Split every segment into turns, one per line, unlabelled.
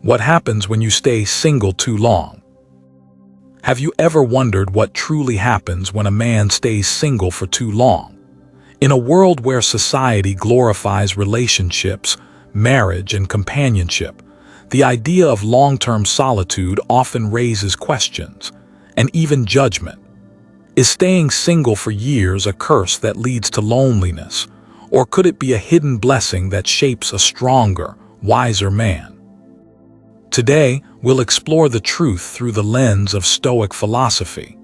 What happens when you stay single too long? Have you ever wondered what truly happens when a man stays single for too long? In a world where society glorifies relationships, marriage, and companionship, the idea of long-term solitude often raises questions, and even judgment. Is staying single for years a curse that leads to loneliness, or could it be a hidden blessing that shapes a stronger, wiser man? Today, we'll explore the truth through the lens of Stoic philosophy.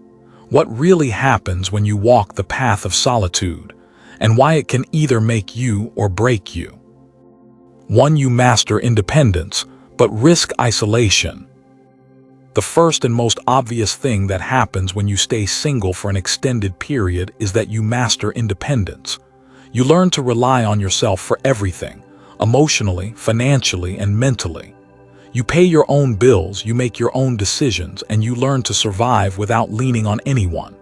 What really happens when you walk the path of solitude, and why it can either make you or break you. 1. You master independence, but risk isolation. The first and most obvious thing that happens when you stay single for an extended period is that you master independence. You learn to rely on yourself for everything, emotionally, financially, and mentally. You pay your own bills, you make your own decisions, and you learn to survive without leaning on anyone.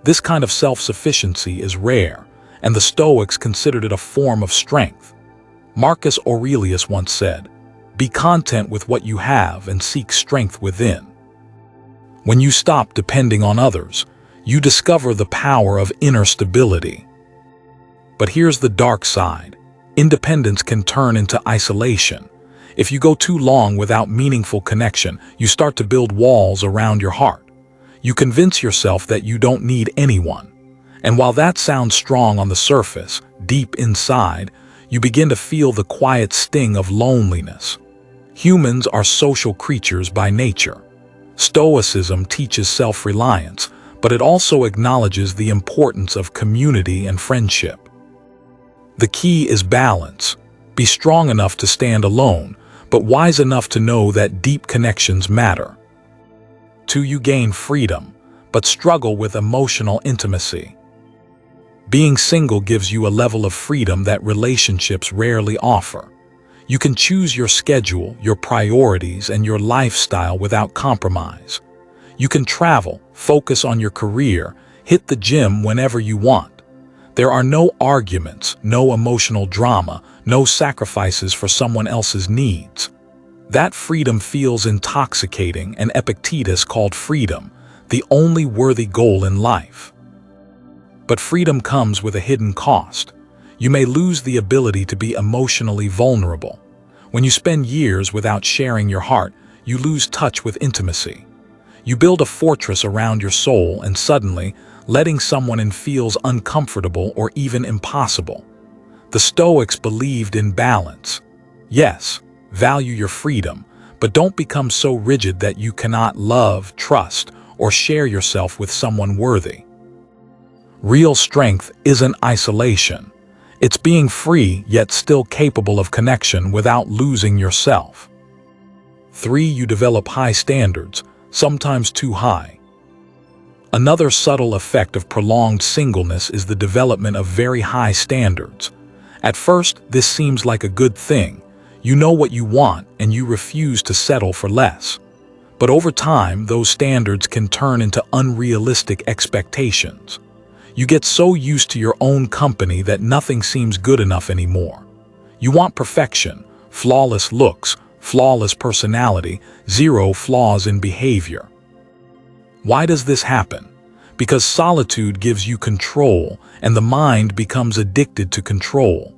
This kind of self-sufficiency is rare, and the Stoics considered it a form of strength. Marcus Aurelius once said, "Be content with what you have and seek strength within." When you stop depending on others, you discover the power of inner stability. But here's the dark side. Independence can turn into isolation. If you go too long without meaningful connection, you start to build walls around your heart. You convince yourself that you don't need anyone. And while that sounds strong on the surface, deep inside, you begin to feel the quiet sting of loneliness. Humans are social creatures by nature. Stoicism teaches self-reliance, but it also acknowledges the importance of community and friendship. The key is balance. Be strong enough to stand alone, but wise enough to know that deep connections matter. 2. You gain freedom, but struggle with emotional intimacy. Being single gives you a level of freedom that relationships rarely offer. You can choose your schedule, your priorities, and your lifestyle without compromise. You can travel, focus on your career, hit the gym whenever you want. There are no arguments, no emotional drama, no sacrifices for someone else's needs. That freedom feels intoxicating, and Epictetus called freedom the only worthy goal in life. But freedom comes with a hidden cost. You may lose the ability to be emotionally vulnerable. When you spend years without sharing your heart, you lose touch with intimacy. You build a fortress around your soul, and suddenly, letting someone in feels uncomfortable or even impossible. The Stoics believed in balance. Yes, value your freedom, but don't become so rigid that you cannot love, trust, or share yourself with someone worthy. Real strength isn't isolation. It's being free yet still capable of connection without losing yourself. 3. You develop high standards, sometimes too high. Another subtle effect of prolonged singleness is the development of very high standards. At first, this seems like a good thing. You know what you want and you refuse to settle for less. But over time, those standards can turn into unrealistic expectations. You get so used to your own company that nothing seems good enough anymore. You want perfection, flawless looks, flawless personality, zero flaws in behavior. Why does this happen? Because solitude gives you control, and the mind becomes addicted to control.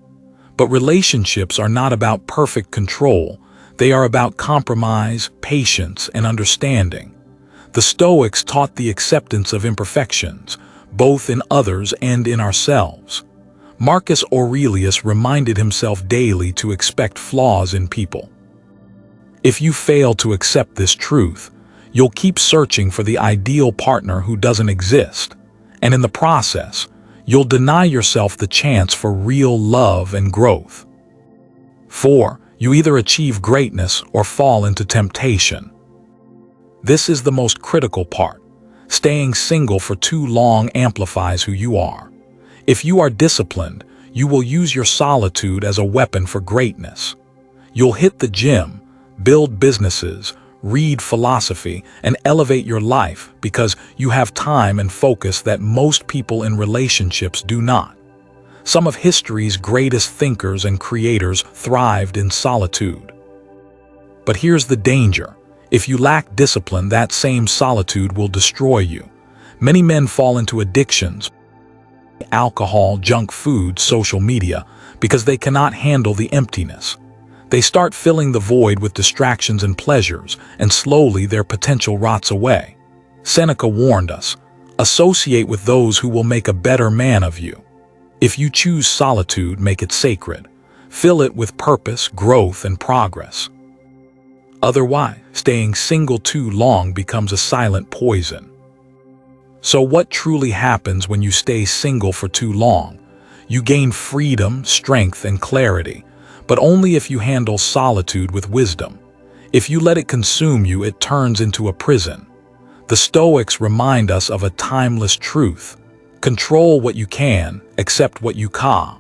But relationships are not about perfect control. They are about compromise, patience, and understanding. The Stoics taught the acceptance of imperfections, both in others and in ourselves. Marcus Aurelius reminded himself daily to expect flaws in people. If you fail to accept this truth, you'll keep searching for the ideal partner who doesn't exist, and in the process, you'll deny yourself the chance for real love and growth. 4. You either achieve greatness or fall into temptation. This is the most critical part. Staying single for too long amplifies who you are. If you are disciplined, you will use your solitude as a weapon for greatness. You'll hit the gym, build businesses, read philosophy, and elevate your life because you have time and focus that most people in relationships do not. Some of history's greatest thinkers and creators thrived in solitude. But here's the danger. If you lack discipline, that same solitude will destroy you. Many men fall into addictions, alcohol, junk food, social media, because they cannot handle the emptiness. They start filling the void with distractions and pleasures, and slowly their potential rots away. Seneca warned us, associate with those who will make a better man of you. If you choose solitude, make it sacred. Fill it with purpose, growth, and progress. Otherwise, staying single too long becomes a silent poison. So what truly happens when you stay single for too long? You gain freedom, strength, and clarity, but only if you handle solitude with wisdom. If you let it consume you, it turns into a prison. The Stoics remind us of a timeless truth. Control what you can, accept what you can't.